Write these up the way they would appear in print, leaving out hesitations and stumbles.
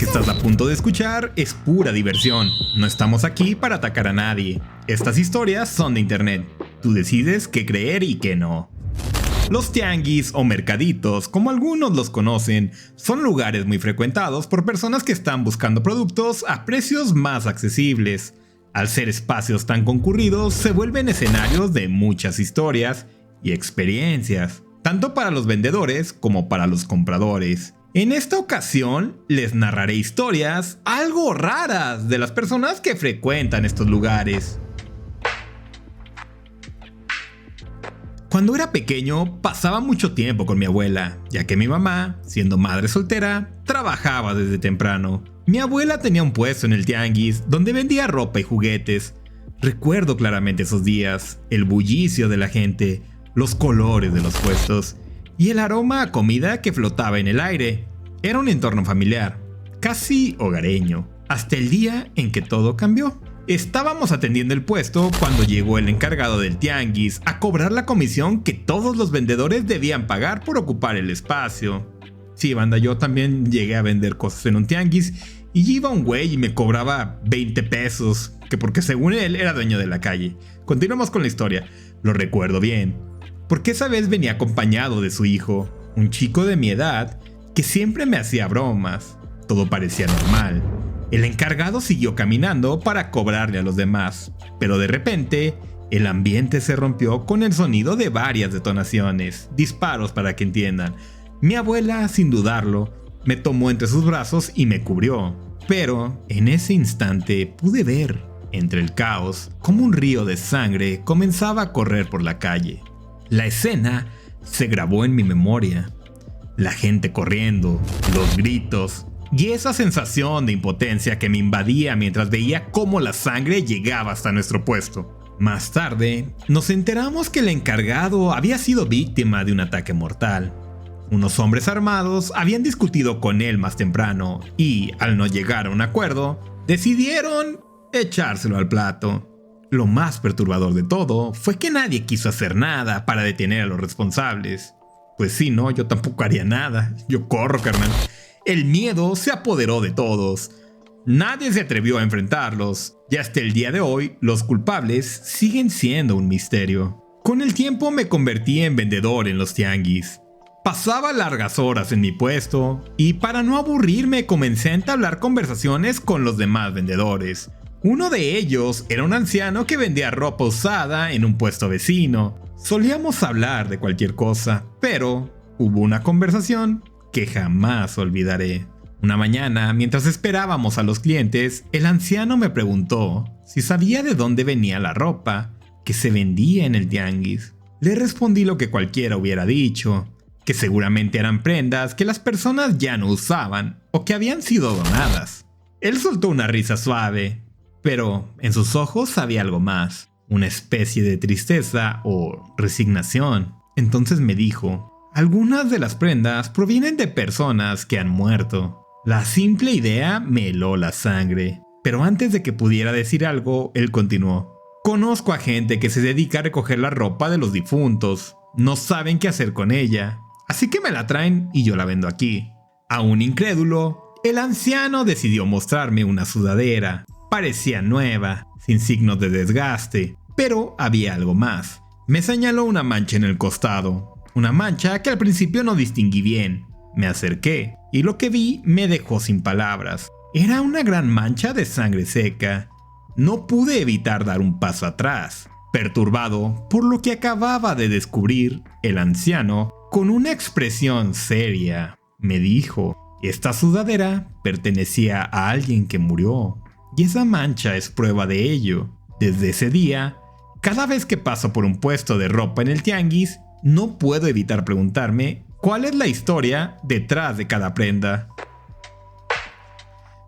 que estás a punto de escuchar es pura diversión. No estamos aquí para atacar a nadie. Estas historias son de internet. Tú decides qué creer y qué no. Los tianguis o mercaditos, como algunos los conocen, son lugares muy frecuentados por personas que están buscando productos a precios más accesibles. Al ser espacios tan concurridos, se vuelven escenarios de muchas historias y experiencias, tanto para los vendedores como para los compradores. En esta ocasión les narraré historias algo raras de las personas que frecuentan estos lugares. Cuando era pequeño pasaba mucho tiempo con mi abuela, ya que mi mamá, siendo madre soltera, trabajaba desde temprano. Mi abuela tenía un puesto en el tianguis donde vendía ropa y juguetes. Recuerdo claramente esos días, el bullicio de la gente, los colores de los puestos y el aroma a comida que flotaba en el aire. Era un entorno familiar, casi hogareño, hasta el día en que todo cambió. Estábamos atendiendo el puesto cuando llegó el encargado del tianguis a cobrar la comisión que todos los vendedores debían pagar por ocupar el espacio. Sí, banda, yo también llegué a vender cosas en un tianguis y iba un güey y me cobraba 20 pesos, que porque según él era dueño de la calle. Continuamos con la historia, lo recuerdo bien, porque esa vez venía acompañado de su hijo, un chico de mi edad que siempre me hacía bromas. Todo parecía normal. El encargado siguió caminando para cobrarle a los demás, pero de repente el ambiente se rompió con el sonido de varias detonaciones, disparos para que entiendan. Mi abuela, sin dudarlo, me tomó entre sus brazos y me cubrió, pero en ese instante pude ver, entre el caos, como un río de sangre comenzaba a correr por la calle. La escena se grabó en mi memoria. La gente corriendo, los gritos y esa sensación de impotencia que me invadía mientras veía cómo la sangre llegaba hasta nuestro puesto. Más tarde, nos enteramos que el encargado había sido víctima de un ataque mortal. Unos hombres armados habían discutido con él más temprano y, al no llegar a un acuerdo, decidieron echárselo al plato. Lo más perturbador de todo fue que nadie quiso hacer nada para detener a los responsables. Pues sí, no, yo tampoco haría nada. Yo corro, carnal. El miedo se apoderó de todos. Nadie se atrevió a enfrentarlos, y hasta el día de hoy los culpables siguen siendo un misterio. Con el tiempo me convertí en vendedor en los tianguis. Pasaba largas horas en mi puesto, y para no aburrirme comencé a entablar conversaciones con los demás vendedores. Uno de ellos era un anciano que vendía ropa usada en un puesto vecino. Solíamos hablar de cualquier cosa, pero hubo una conversación que jamás olvidaré. Una mañana, mientras esperábamos a los clientes, el anciano me preguntó si sabía de dónde venía la ropa que se vendía en el tianguis. Le respondí lo que cualquiera hubiera dicho, que seguramente eran prendas que las personas ya no usaban o que habían sido donadas. Él soltó una risa suave, pero en sus ojos había algo más, una especie de tristeza o resignación. Entonces me dijo: algunas de las prendas provienen de personas que han muerto. La simple idea me heló la sangre. Pero antes de que pudiera decir algo, él continuó: conozco a gente que se dedica a recoger la ropa de los difuntos. No saben qué hacer con ella, así que me la traen y yo la vendo aquí. Aún incrédulo, el anciano decidió mostrarme una sudadera. Parecía nueva, sin signos de desgaste, pero había algo más. Me señaló una mancha en el costado. Una mancha que al principio no distinguí bien. Me acerqué y lo que vi me dejó sin palabras. Era una gran mancha de sangre seca. No pude evitar dar un paso atrás, perturbado por lo que acababa de descubrir. El anciano, con una expresión seria, me dijo: esta sudadera pertenecía a alguien que murió, y esa mancha es prueba de ello. Desde ese día, cada vez que paso por un puesto de ropa en el tianguis, no puedo evitar preguntarme cuál es la historia detrás de cada prenda.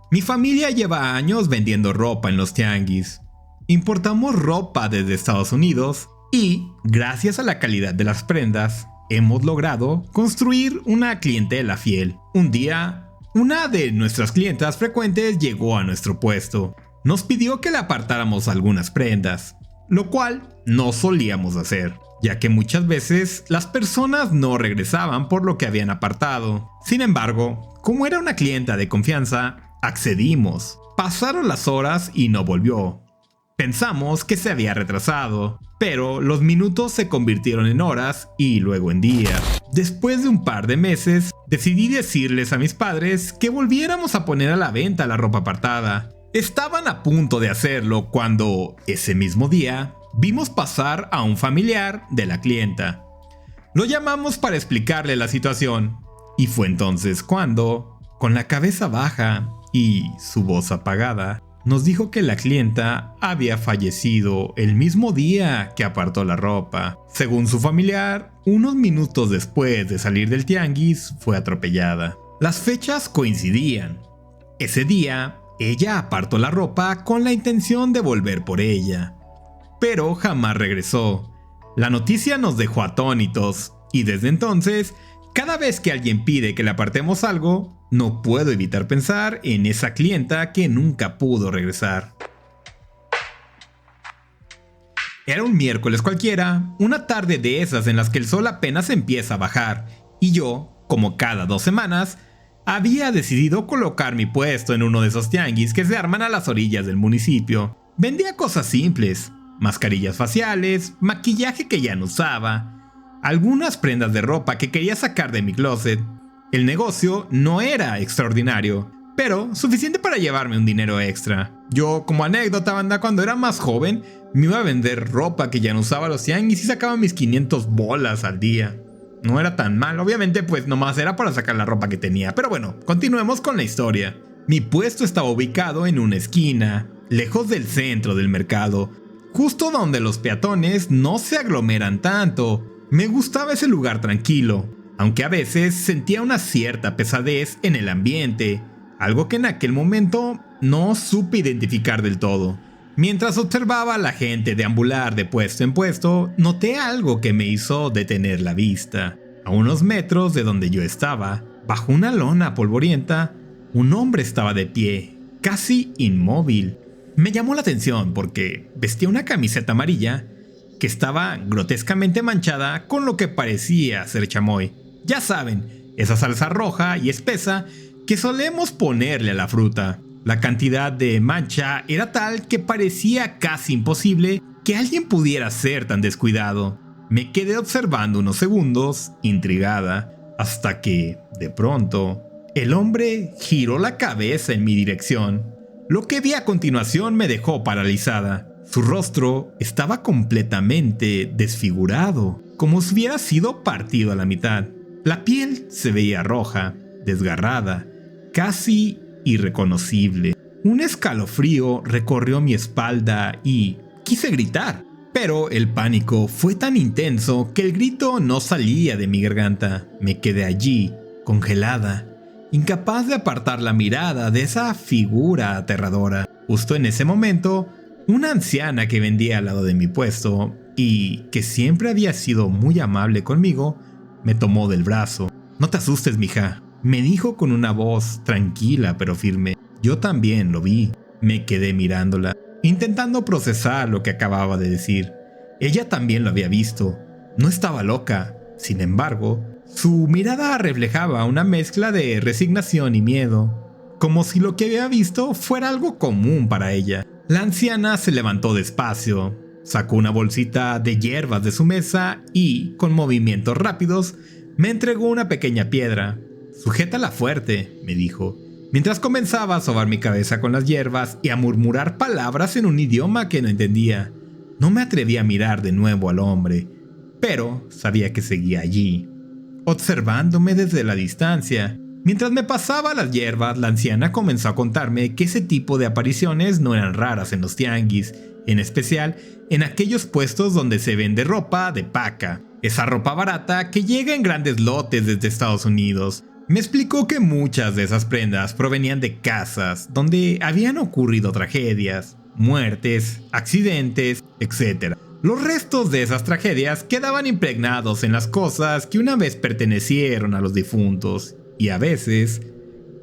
Mi familia lleva años vendiendo ropa en los tianguis. Importamos ropa desde Estados Unidos y, gracias a la calidad de las prendas, hemos logrado construir una clientela fiel. Un día, una de nuestras clientas frecuentes llegó a nuestro puesto. Nos pidió que le apartáramos algunas prendas. lo cual no solíamos hacer, ya que muchas veces las personas no regresaban por lo que habían apartado. Sin embargo, como era una clienta de confianza, accedimos. Pasaron las horas y no volvió. Pensamos que se había retrasado, pero los minutos se convirtieron en horas y luego en días. Después de un par de meses, decidí decirles a mis padres que volviéramos a poner a la venta la ropa apartada. Estaban a punto de hacerlo cuando, ese mismo día, vimos pasar a un familiar de la clienta. Lo llamamos para explicarle la situación, y fue entonces cuando, con la cabeza baja y su voz apagada, nos dijo que la clienta había fallecido el mismo día que apartó la ropa. Según su familiar, unos minutos después de salir del tianguis fue atropellada. Las fechas coincidían. Ese día, ella apartó la ropa con la intención de volver por ella, pero jamás regresó. La noticia nos dejó atónitos, y desde entonces, cada vez que alguien pide que le apartemos algo, no puedo evitar pensar en esa clienta que nunca pudo regresar. Era un miércoles cualquiera, una tarde de esas en las que el sol apenas empieza a bajar, y yo, como cada 2 semanas, había decidido colocar mi puesto en uno de esos tianguis que se arman a las orillas del municipio. Vendía cosas simples, mascarillas faciales, maquillaje que ya no usaba, algunas prendas de ropa que quería sacar de mi closet. El negocio no era extraordinario, pero suficiente para llevarme un dinero extra. Yo, como anécdota, banda, cuando era más joven, me iba a vender ropa que ya no usaba los tianguis y sacaba mis 500 bolas al día. No era tan mal, obviamente pues nomás era para sacar la ropa que tenía. Pero bueno, continuemos con la historia. Mi puesto estaba ubicado en una esquina, lejos del centro del mercado, justo donde los peatones no se aglomeran tanto. Me gustaba ese lugar tranquilo, aunque a veces sentía una cierta pesadez en el ambiente, algo que en aquel momento no supe identificar del todo. Mientras observaba a la gente deambular de puesto en puesto, noté algo que me hizo detener la vista. A unos metros de donde yo estaba, bajo una lona polvorienta, un hombre estaba de pie, casi inmóvil. Me llamó la atención porque vestía una camiseta amarilla que estaba grotescamente manchada con lo que parecía ser chamoy. Ya saben, esa salsa roja y espesa que solemos ponerle a la fruta. La cantidad de mancha era tal que parecía casi imposible que alguien pudiera ser tan descuidado. Me quedé observando unos segundos, intrigada, hasta que, de pronto, el hombre giró la cabeza en mi dirección. Lo que vi a continuación me dejó paralizada. Su rostro estaba completamente desfigurado, como si hubiera sido partido a la mitad. La piel se veía roja, desgarrada, casi irreconocible. Un escalofrío recorrió mi espalda y quise gritar, pero el pánico fue tan intenso que el grito no salía de mi garganta. Me quedé allí, congelada, incapaz de apartar la mirada de esa figura aterradora. Justo en ese momento, una anciana que vendía al lado de mi puesto y que siempre había sido muy amable conmigo, me tomó del brazo. «No te asustes, mija», me dijo con una voz tranquila pero firme. Yo también lo vi. Me quedé mirándola, intentando procesar lo que acababa de decir. Ella también lo había visto. No estaba loca. Sin embargo, su mirada reflejaba una mezcla de resignación y miedo, como si lo que había visto fuera algo común para ella. La anciana se levantó despacio, sacó una bolsita de hierbas de su mesa y, con movimientos rápidos, me entregó una pequeña piedra. «Sujétala fuerte», me dijo, mientras comenzaba a sobar mi cabeza con las hierbas y a murmurar palabras en un idioma que no entendía. No me atreví a mirar de nuevo al hombre, pero sabía que seguía allí, observándome desde la distancia. Mientras me pasaba las hierbas, la anciana comenzó a contarme que ese tipo de apariciones no eran raras en los tianguis, en especial en aquellos puestos donde se vende ropa de paca, esa ropa barata que llega en grandes lotes desde Estados Unidos. Me explicó que muchas de esas prendas provenían de casas donde habían ocurrido tragedias, muertes, accidentes, etc. Los restos de esas tragedias quedaban impregnados en las cosas que una vez pertenecieron a los difuntos, y a veces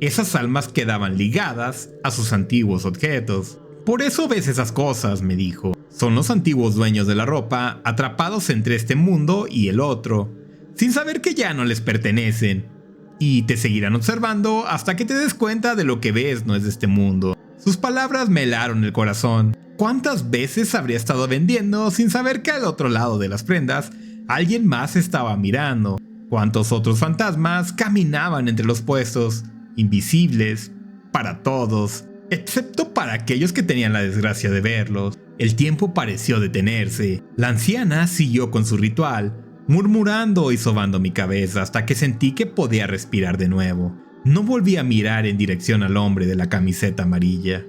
esas almas quedaban ligadas a sus antiguos objetos. «Por eso ves esas cosas», me dijo. Son los antiguos dueños de la ropa, atrapados entre este mundo y el otro, sin saber que ya no les pertenecen, y te seguirán observando hasta que te des cuenta de lo que ves no es de este mundo. Sus palabras me helaron el corazón. ¿Cuántas veces habría estado vendiendo sin saber que al otro lado de las prendas alguien más estaba mirando? ¿Cuántos otros fantasmas caminaban entre los puestos, invisibles para todos, excepto para aquellos que tenían la desgracia de verlos? El tiempo pareció detenerse. La anciana siguió con su ritual, murmurando y sobando mi cabeza hasta que sentí que podía respirar de nuevo. No volví a mirar en dirección al hombre de la camiseta amarilla.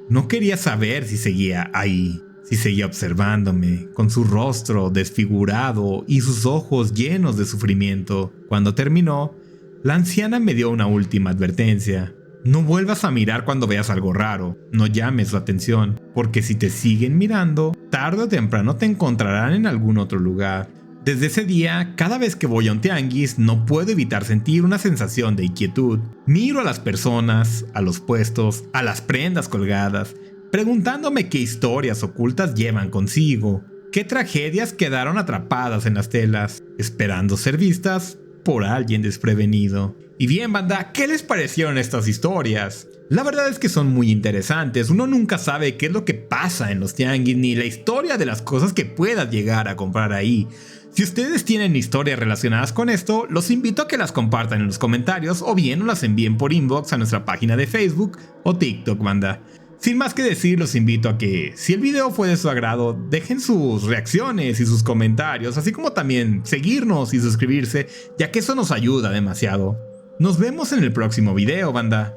No quería saber si seguía ahí, si seguía observándome, con su rostro desfigurado y sus ojos llenos de sufrimiento. Cuando terminó, la anciana me dio una última advertencia. No vuelvas a mirar cuando veas algo raro, no llames su atención, porque si te siguen mirando, tarde o temprano te encontrarán en algún otro lugar. Desde ese día, cada vez que voy a un tianguis, no puedo evitar sentir una sensación de inquietud. Miro a las personas, a los puestos, a las prendas colgadas, preguntándome qué historias ocultas llevan consigo, qué tragedias quedaron atrapadas en las telas, esperando ser vistas por alguien desprevenido. Y bien, banda, ¿qué les parecieron estas historias? La verdad es que son muy interesantes. Uno nunca sabe qué es lo que pasa en los tianguis ni la historia de las cosas que puedas llegar a comprar ahí. Si ustedes tienen historias relacionadas con esto, los invito a que las compartan en los comentarios o bien nos las envíen por inbox a nuestra página de Facebook o TikTok, banda. Sin más que decir, los invito a que, si el video fue de su agrado, dejen sus reacciones y sus comentarios, así como también seguirnos y suscribirse, ya que eso nos ayuda demasiado. Nos vemos en el próximo video, banda.